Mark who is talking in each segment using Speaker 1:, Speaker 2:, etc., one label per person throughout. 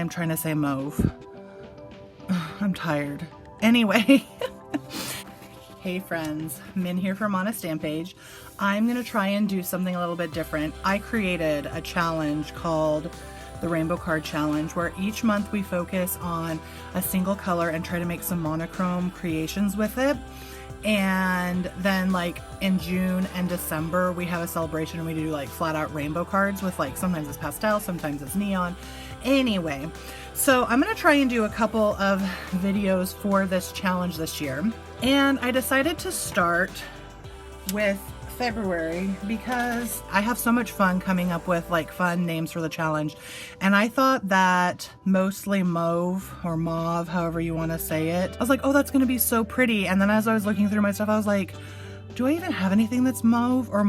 Speaker 1: I'm trying to say mauve. I'm tired. Anyway. Hey friends, Min here from On a Stampage. I'm gonna try and do something a little bit different. I created a challenge called the Rainbow Card Challenge, where each month we focus on a single color and try to make some monochrome creations with it. And then like in June and December we have a celebration and we do like flat out rainbow cards with like sometimes it's pastel, sometimes it's neon. Anyway, so I'm gonna try and do a couple of videos for this challenge this year. And I decided to start with February because I have so much fun coming up with like fun names for the challenge. And I thought that mostly mauve or mauve, however you want to say it. I was like, oh, that's going to be so pretty. And then as I was looking through my stuff, I was like, do I even have anything that's mauve or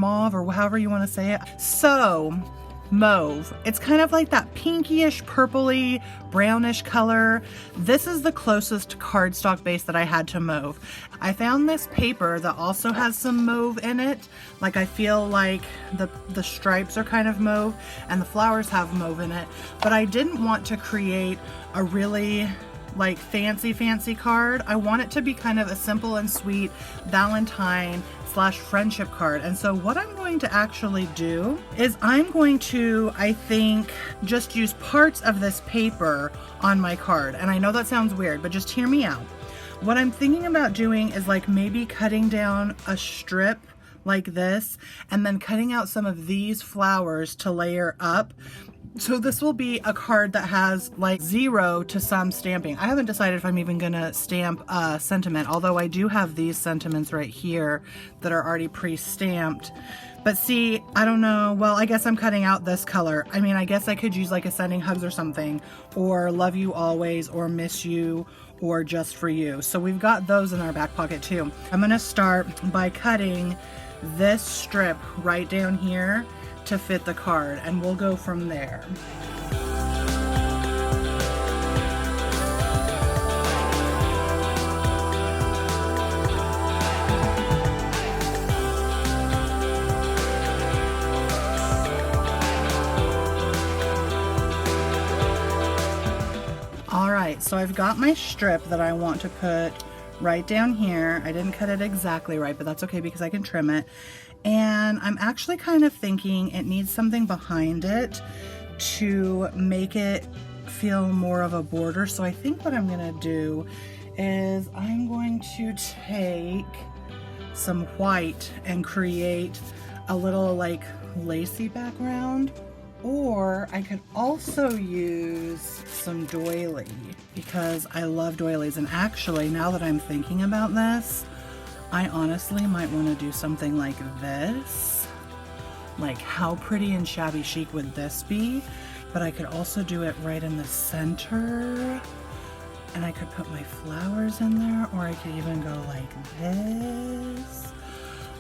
Speaker 1: however you want to say it? So mauve, it's kind of like that pinkyish, purpley, brownish color. This is the closest cardstock base that I had to mauve. I found this paper that also has some mauve in it. Like I feel like the stripes are kind of mauve and the flowers have mauve in it, but I didn't want to create a really like fancy card. I want it to be kind of a simple and sweet Valentine / friendship card. And so what I'm going to actually do is I'm going to, I think, just use parts of this paper on my card. And I know that sounds weird, but just hear me out. What I'm thinking about doing is like maybe cutting down a strip like this and then cutting out some of these flowers to layer up. So this will be a card that has like 0 to some stamping. I haven't decided if I'm even gonna stamp a sentiment, although I do have these sentiments right here that are already pre-stamped. But see, I don't know, well, I guess I'm cutting out this color. I mean, I guess I could use like a sending hugs or something, or love you always, or miss you, or just for you. So we've got those in our back pocket too. I'm gonna start by cutting this strip right down here to fit the card, and we'll go from there. All right, so I've got my strip that I want to put right down here. I didn't cut it exactly right, but that's okay because I can trim it. And I'm actually kind of thinking it needs something behind it to make it feel more of a border. So I think what I'm gonna do is I'm going to take some white and create a little like lacy background. Or I could also use some doily because I love doilies. And actually, now that I'm thinking about this, I honestly might want to do something like this. Like how pretty and shabby chic would this be? But I could also do it right in the center. And I could put my flowers in there, or I could even go like this.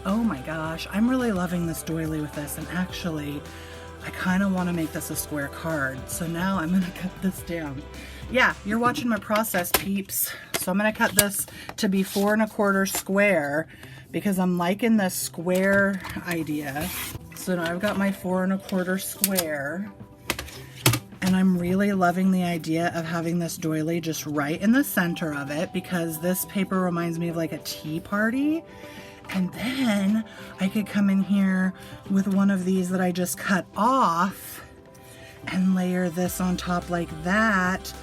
Speaker 1: Oh my gosh, I'm really loving this doily with this. And actually, I kind of want to make this a square card. So now I'm going to cut this down. Yeah, you're watching my process, peeps. So I'm going to cut this to be 4 1/4 square because I'm liking this square idea. So now I've got my 4 1/4 square, and I'm really loving the idea of having this doily just right in the center of it because this paper reminds me of like a tea party. And then I could come in here with one of these that I just cut off and layer this on top like that.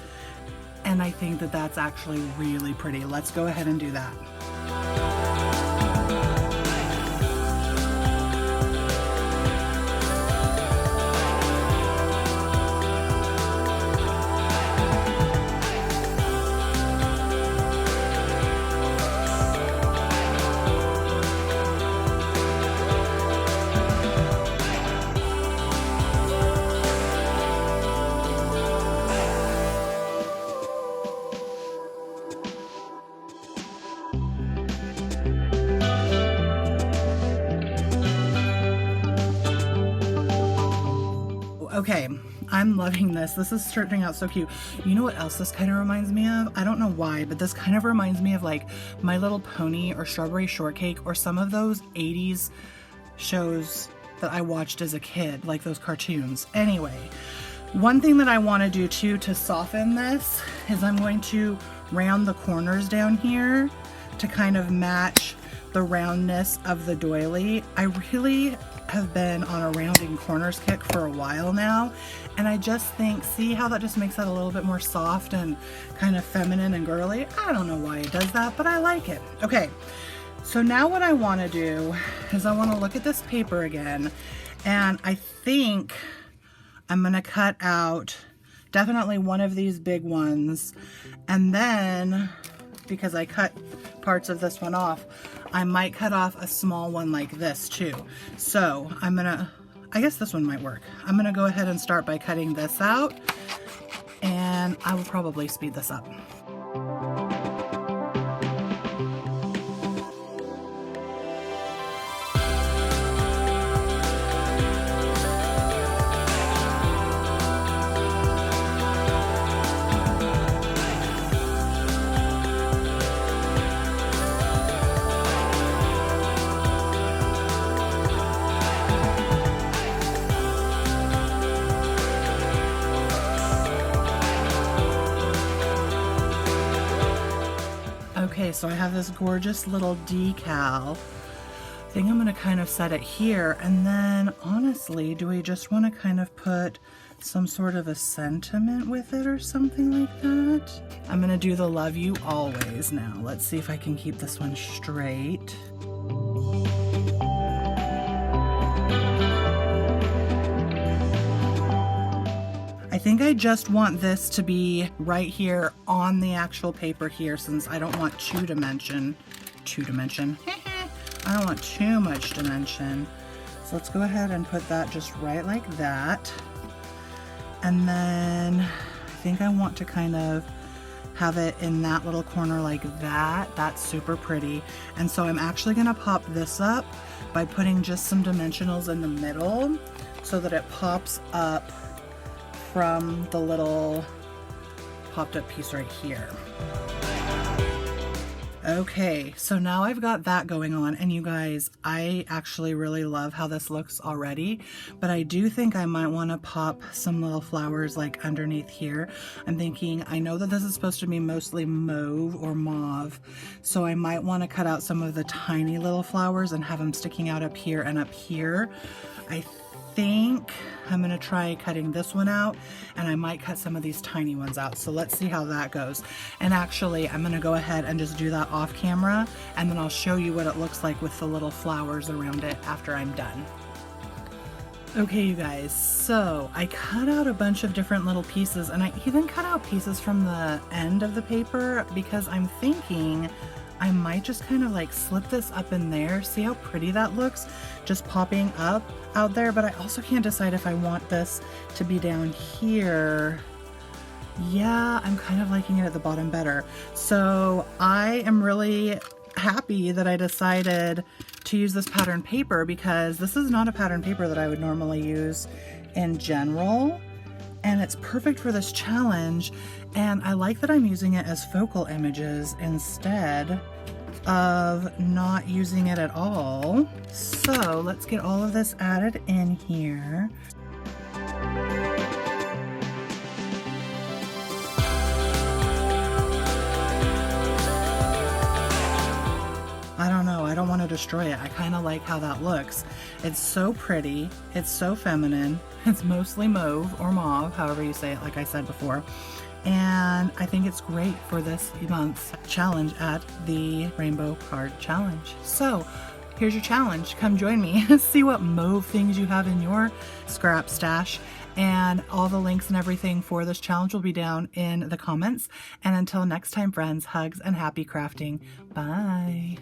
Speaker 1: And I think that that's actually really pretty. Let's go ahead and do that. Okay, I'm loving this. This is turning out so cute. You know what else this kind of reminds me of? I don't know why, but this kind of reminds me of like My Little Pony or Strawberry Shortcake or some of those 80s shows that I watched as a kid, like those cartoons. Anyway, One thing that I want to do too to soften this is I'm going to round the corners down here to kind of match the roundness of the doily. I really have been on a rounding corners kick for a while now, and I just think, see how that just makes that a little bit more soft and kind of feminine and girly? I don't know why it does that, but I like it. Okay, so now what I want to do is I want to look at this paper again, and I think I'm gonna cut out definitely one of these big ones, and then because I cut parts of this one off, I might cut off a small one like this too. So I guess this one might work. I'm gonna go ahead and start by cutting this out, and I will probably speed this up. Okay, so I have this gorgeous little decal. I think I'm gonna kind of set it here, and then honestly, do we just want to kind of put some sort of a sentiment with it or something like that? I'm gonna do the love you always now. Let's see if I can keep this one straight. I think I just want this to be right here on the actual paper here, since I don't want two dimension. I don't want too much dimension. So let's go ahead and put that just right like that. And then I think I want to kind of have it in that little corner like that. That's super pretty. And so I'm actually gonna pop this up by putting just some dimensionals in the middle so that it pops up from the little popped up piece right here. Okay, so now I've got that going on, and you guys, I actually really love how this looks already, but I do think I might want to pop some little flowers like underneath here. I'm thinking, I know that this is supposed to be mostly mauve or mauve, so I might want to cut out some of the tiny little flowers and have them sticking out up here and up here. I think I'm gonna try cutting this one out, and I might cut some of these tiny ones out. So let's see how that goes. And actually, I'm gonna go ahead and just do that off camera, and then I'll show you what it looks like with the little flowers around it after I'm done. Okay, you guys, so I cut out a bunch of different little pieces, and I even cut out pieces from the end of the paper because I'm thinking I might just kind of like slip this up in there. See how pretty that looks? Just popping up out there, but I also can't decide if I want this to be down here. Yeah, I'm kind of liking it at the bottom better. So I am really happy that I decided to use this pattern paper, because this is not a pattern paper that I would normally use in general. And it's perfect for this challenge, and I like that I'm using it as focal images instead of not using it at all. So let's get all of this added in here. I don't know, I don't want to destroy it. I kind of like how that looks. It's so pretty, it's so feminine, it's mostly mauve or mauve, however you say it, like I said before. And I think it's great for this month's challenge at the Rainbow Card Challenge. So here's your challenge. Come join me. See what mauve things you have in your scrap stash. And all the links and everything for this challenge will be down in the comments. And until next time, friends, hugs and happy crafting. Bye.